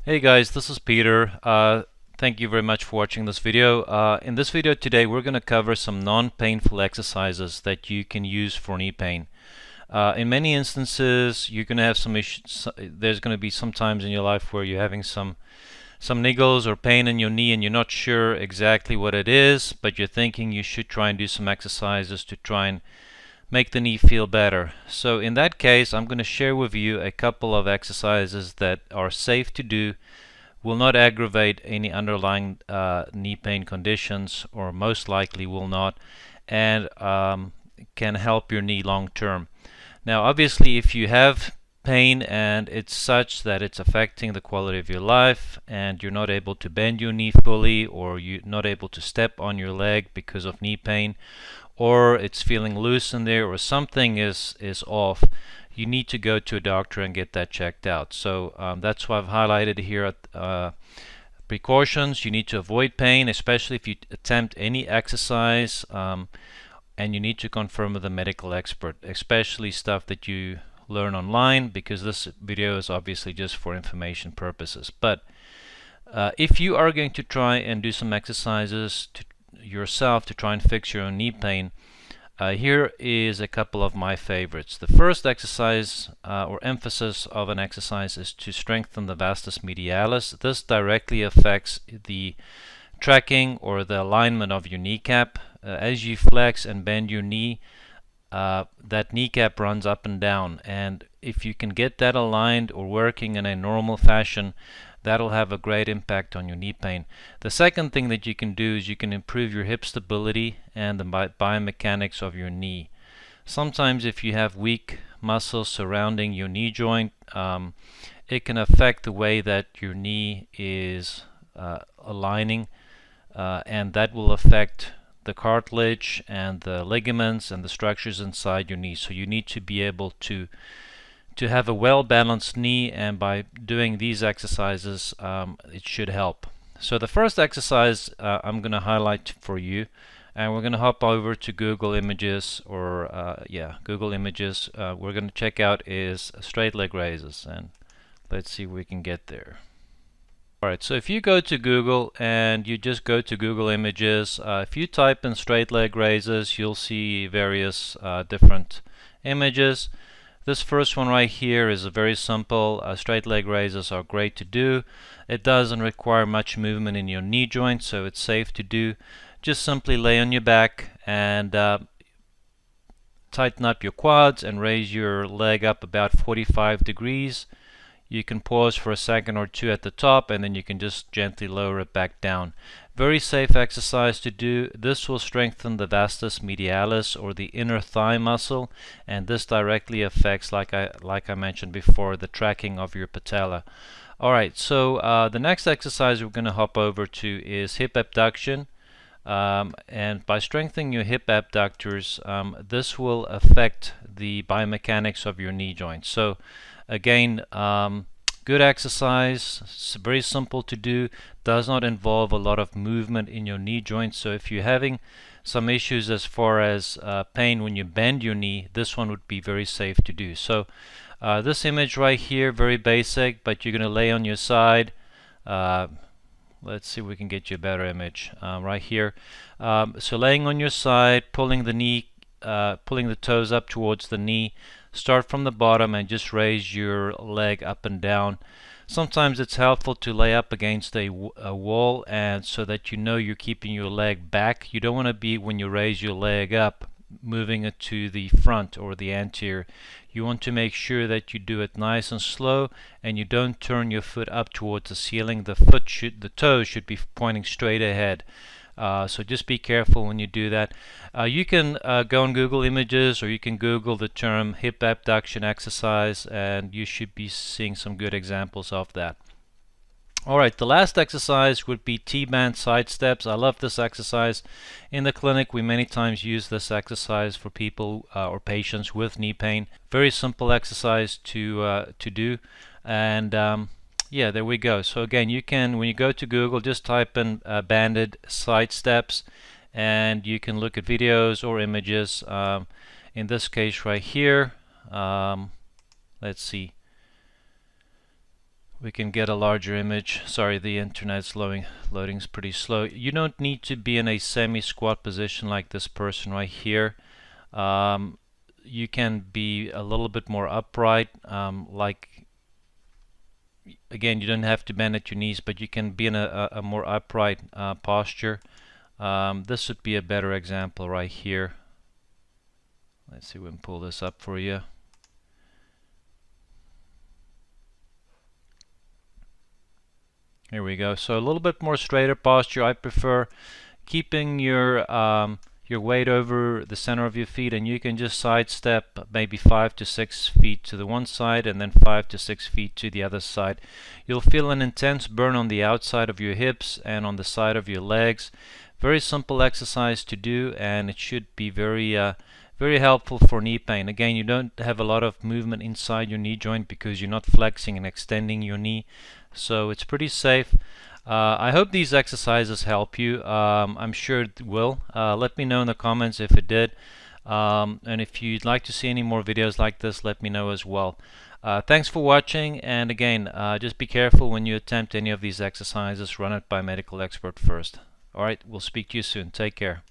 Hey guys, this is Peter. Thank you very much for watching this video. In this video today we're going to cover some non-painful exercises that you can use for knee pain. In many instances you're going to have some issues. There's going to be some times in your life where you're having some niggles or pain in your knee and you're not sure exactly what it is, but you're thinking you should try and do some exercises to try and make the knee feel better. So in that case, I'm going to share with you a couple of exercises that are safe to do, will not aggravate any underlying knee pain conditions, or most likely will not, and can help your knee long term. Now obviously if you have pain and it's such that it's affecting the quality of your life and you're not able to bend your knee fully, or you're not able to step on your leg because of knee pain, or it's feeling loose in there, or something is off, you need to go to a doctor and get that checked out. So that's why I've highlighted here at precautions. You need to avoid pain, especially if you attempt any exercise, and you need to confirm with a medical expert, especially stuff that you learn online, because this video is obviously just for information purposes. But if you are going to try and do some exercises to yourself to try and fix your own knee pain, here is a couple of my favorites. The first exercise or emphasis of an exercise is to strengthen the vastus medialis. This directly affects the tracking or the alignment of your kneecap. As you flex and bend your knee, that kneecap runs up and down, and if you can get that aligned or working in a normal fashion, that'll have a great impact on your knee pain. The second thing that you can do is you can improve your hip stability and the biomechanics of your knee. Sometimes if you have weak muscles surrounding your knee joint, it can affect the way that your knee is aligning, and that will affect the cartilage and the ligaments and the structures inside your knee. So you need to be able to have a well-balanced knee, and by doing these exercises it should help. So the first exercise I'm going to highlight for you, and we're going to hop over to Google Images, or Google Images. We're going to check out is straight leg raises, and let's see if we can get there. Alright, so if you go to Google and you just go to Google Images, if you type in straight leg raises, you'll see various different images. This first one right here is a very simple. Straight leg raises are great to do. It doesn't require much movement in your knee joint, so it's safe to do. Just simply lay on your back and tighten up your quads and raise your leg up about 45 degrees. You can pause for a second or two at the top, and then you can just gently lower it back down. Very safe exercise to do. This will strengthen the vastus medialis, or the inner thigh muscle, and this directly affects, like I mentioned before, the tracking of your patella. Alright, so the next exercise we're going to hop over to is hip abduction. And by strengthening your hip abductors, this will affect the biomechanics of your knee joint. So again, good exercise. It's very simple to do, does not involve a lot of movement in your knee joint. So if you're having some issues as far as pain when you bend your knee, this one would be very safe to do. So this image right here, very basic, but you're going to lay on your side. Let's see if we can get you a better image right here. So laying on your side, pulling the toes up towards the knee. Start from the bottom and just raise your leg up and down. Sometimes it's helpful to lay up against a wall, and so that you know you're keeping your leg back. You don't want to be, when you raise your leg up, moving it to the front or the anterior. You want to make sure that you do it nice and slow, and you don't turn your foot up towards the ceiling. The toes should be pointing straight ahead. So just be careful when you do that. You can go on Google Images, or you can Google the term hip abduction exercise, and you should be seeing some good examples of that. Alright, the last exercise would be T-band side steps. I love this exercise. In the clinic we many times use this exercise for people or patients with knee pain. Very simple exercise to do, and yeah, there we go. So again, you can, when you go to Google, just type in banded side steps, and you can look at videos or images. In this case right here, let's see. we can get a larger image. Sorry, the internet's loading's pretty slow. You don't need to be in a semi-squat position like this person right here. You can be a little bit more upright, again, you don't have to bend at your knees, but you can be in a more upright posture. This would be a better example right here. Let's see if we can pull this up for you. Here we go. So a little bit more straighter posture. I prefer keeping your weight over the center of your feet, and you can just sidestep maybe 5 to 6 feet to the one side and then 5 to 6 feet to the other side. You'll feel an intense burn on the outside of your hips and on the side of your legs. Very simple exercise to do, and it should be very helpful for knee pain. Again, you don't have a lot of movement inside your knee joint because you're not flexing and extending your knee, so it's pretty safe. I hope these exercises help you. I'm sure it will. Let me know in the comments if it did. And if you'd like to see any more videos like this, let me know as well. Thanks for watching, and again, just be careful when you attempt any of these exercises. Run it by a medical expert first. Alright, we'll speak to you soon. Take care.